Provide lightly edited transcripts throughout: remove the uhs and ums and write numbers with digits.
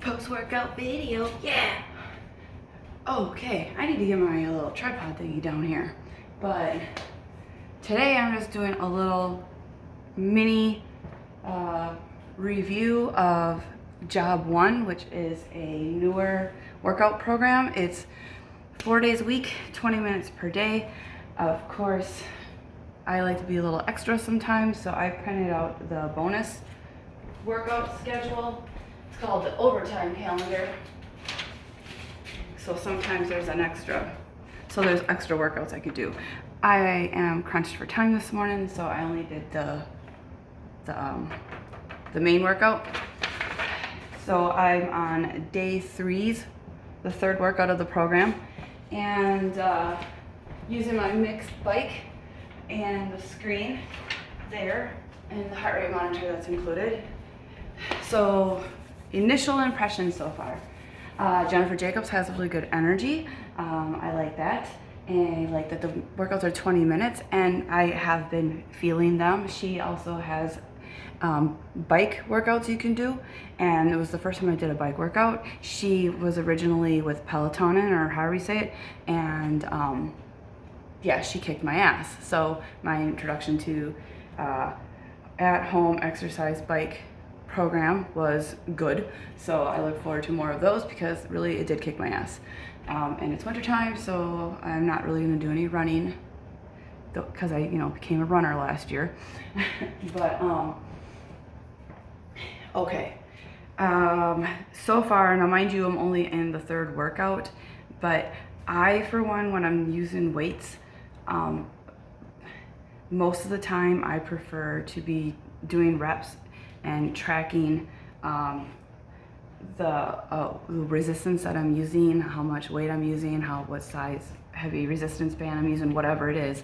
Post-workout video, yeah. Okay, I need to get my little tripod thingy down here. But today I'm just doing a little mini review of Job 1, which is a newer workout program. It's 4 days a week, 20 minutes per day. Of course, I like to be a little extra sometimes, so I printed out the bonus workout schedule. It's called the overtime calendar. So sometimes there's an extra. So there's extra workouts I could do. I am crunched for time this morning, so I only did the main workout. So I'm on day 3's, the third workout of the program, and using my mixed bike and the screen there and the heart rate monitor that's included. So initial impressions so far. Jennifer Jacobs has really good energy. I like that. And I like that the workouts are 20 minutes and I have been feeling them. She also has bike workouts you can do, and it was the first time I did a bike workout. She was originally with Pelotonin, or however you say it, and yeah, she kicked my ass. So my introduction to at-home exercise bike program was good. So I look forward to more of those because really it did kick my ass. And it's winter time, so I'm not really going to do any running because I, became a runner last year. But okay. So far, now mind you, I'm only in the third workout, but I, for one, when I'm using weights, most of the time I prefer to be doing reps and tracking the resistance that I'm using, how much weight I'm using, what size heavy resistance band I'm using, whatever it is,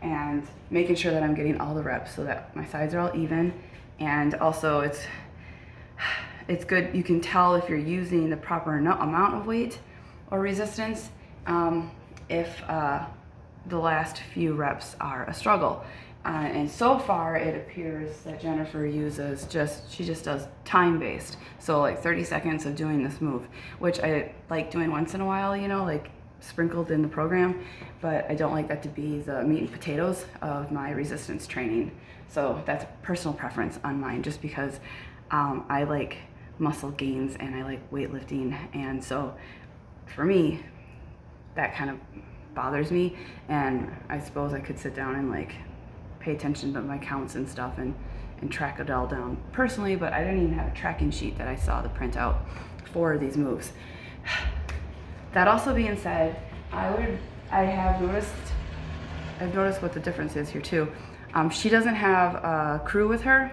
and making sure that I'm getting all the reps so that my sides are all even. And also it's good, you can tell if you're using the proper amount of weight or resistance if the last few reps are a struggle. And so far it appears that Jennifer uses she just does time-based. So like 30 seconds of doing this move, which I like doing once in a while, like sprinkled in the program, but I don't like that to be the meat and potatoes of my resistance training. So that's personal preference on mine, just because I like muscle gains and I like weightlifting. And so for me, that kind of bothers me. And I suppose I could sit down and pay attention to my counts and stuff and track it all down personally, but I didn't even have a tracking sheet that I saw the printout for these moves. That also being said, I've noticed what the difference is here too. She doesn't have a crew with her,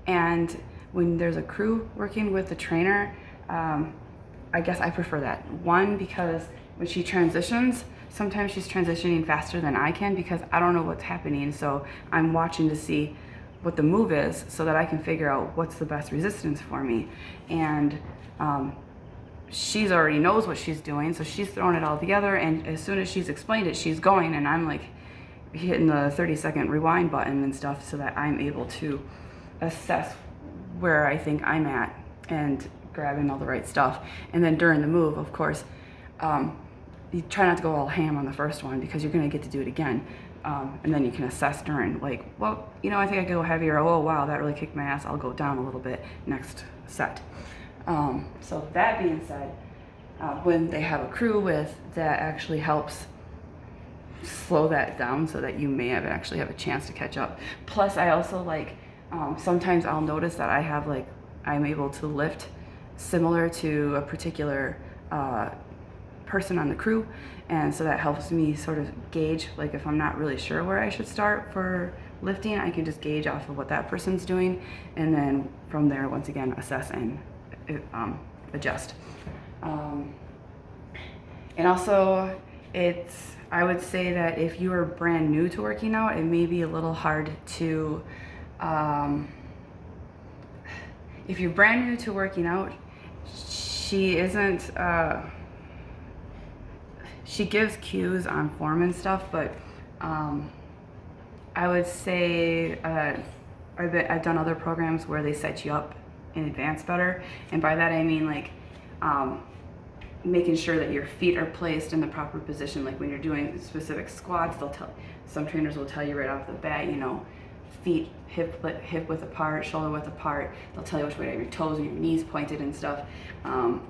and when there's a crew working with the trainer, I guess I prefer that. One, because when she transitions, sometimes she's transitioning faster than I can because I don't know what's happening. So I'm watching to see what the move is so that I can figure out what's the best resistance for me. And she's already knows what she's doing, so she's throwing it all together. And as soon as she's explained it, she's going, and I'm hitting the 30-second rewind button and stuff so that I'm able to assess where I think I'm at and grabbing all the right stuff. And then during the move, of course, you try not to go all ham on the first one because you're going to get to do it again. And then you can assess during, I think I could go heavier. Oh, wow, that really kicked my ass. I'll go down a little bit next set. So that being said, when they have a crew with, that actually helps slow that down so that you may actually have a chance to catch up. Plus, I also sometimes I'll notice that I'm able to lift similar to a particular person on the crew, and so that helps me sort of gauge, if I'm not really sure where I should start for lifting, I can just gauge off of what that person's doing, and then from there, once again, assess and adjust. And also, I would say that if you are brand new to working out, it may be a little hard to, if you're brand new to working out, she isn't, she gives cues on form and stuff, but I would say I've done other programs where they set you up in advance better. And by that I mean like making sure that your feet are placed in the proper position. Like when you're doing specific squats, some trainers will tell you right off the bat, you know, feet hip width apart, shoulder width apart. They'll tell you which way to have your toes and your knees pointed and stuff. And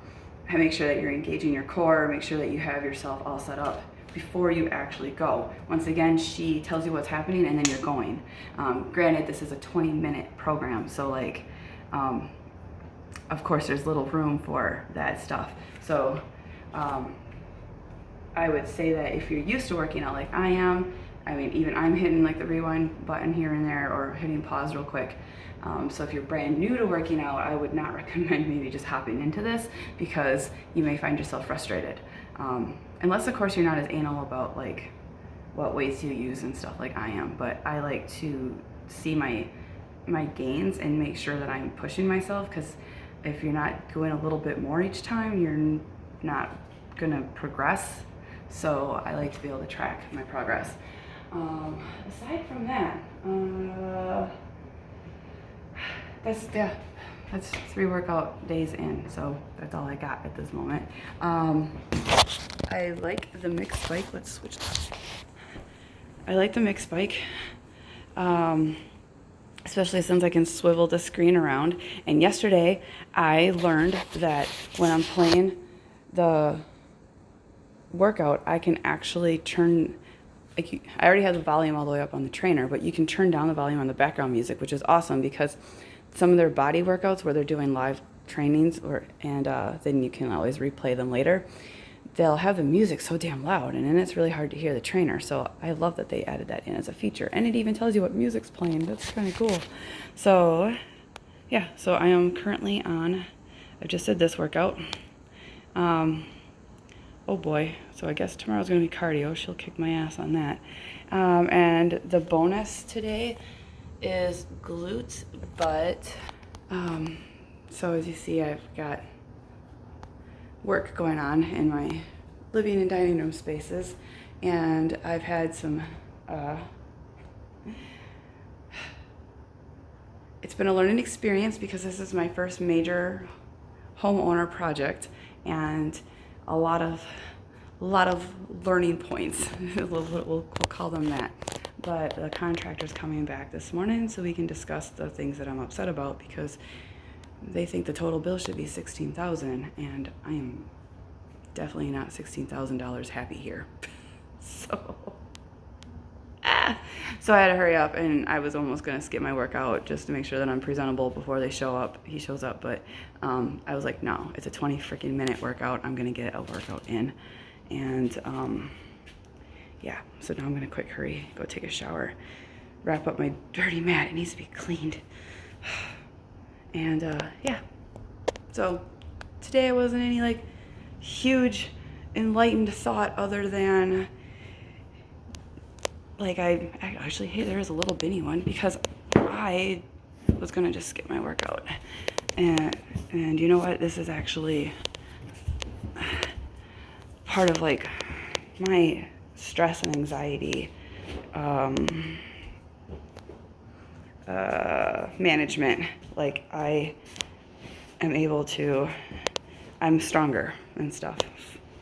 make sure that you're engaging your core, make sure that you have yourself all set up before you actually go. Once again, she tells you what's happening and then you're going. Granted, this is a 20-minute program, so like, of course there's little room for that stuff. So I would say that if you're used to working out like I am, I mean, even I'm hitting like the rewind button here and there or hitting pause real quick. So if you're brand new to working out, I would not recommend maybe just hopping into this because you may find yourself frustrated. Unless of course you're not as anal about like what weights you use and stuff like I am, but I like to see my gains and make sure that I'm pushing myself, because if you're not going a little bit more each time, you're not gonna progress. So I like to be able to track my progress. Aside from that, that's 3 workout days in, so that's all I got at this moment. I like the mixed bike. Let's switch. I like the mixed bike, especially since I can swivel the screen around. And yesterday I learned that when I'm playing the workout, I can actually turn, like, I already have the volume all the way up on the trainer, but you can turn down the volume on the background music, which is awesome because some of their body workouts where they're doing live trainings, and then you can always replay them later, they'll have the music so damn loud, and then it's really hard to hear the trainer. So I love that they added that in as a feature, and it even tells you what music's playing. That's kind of cool. So yeah, so I am currently on, I just did this workout. Oh boy, so I guess tomorrow's gonna be cardio. She'll kick my ass on that. And the bonus today is glutes, but so as you see, I've got work going on in my living and dining room spaces, and I've had some it's been a learning experience because this is my first major homeowner project, and a lot of learning points. we'll call them that. But the contractor's coming back this morning so we can discuss the things that I'm upset about, because they think the total bill should be $16,000, and I am definitely not $16,000 happy here. So I had to hurry up, and I was almost gonna skip my workout just to make sure that I'm presentable before they show up. He shows up, but I was like, no, it's a 20 freaking minute workout. I'm gonna get a workout in, and yeah. So now I'm gonna quick hurry, go take a shower, wrap up my dirty mat. It needs to be cleaned, and yeah. So today I wasn't any like huge enlightened thought other than, like, actually, hey, there is a little bitty one, because I was gonna just skip my workout, and you know what, this is actually part of like my stress and anxiety management. Like, I am able to, I'm stronger and stuff,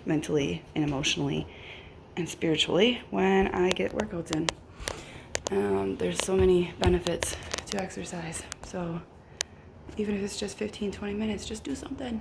mentally and emotionally and spiritually, when I get workouts in. There's so many benefits to exercise, so even if it's just 15-20 minutes, just do something.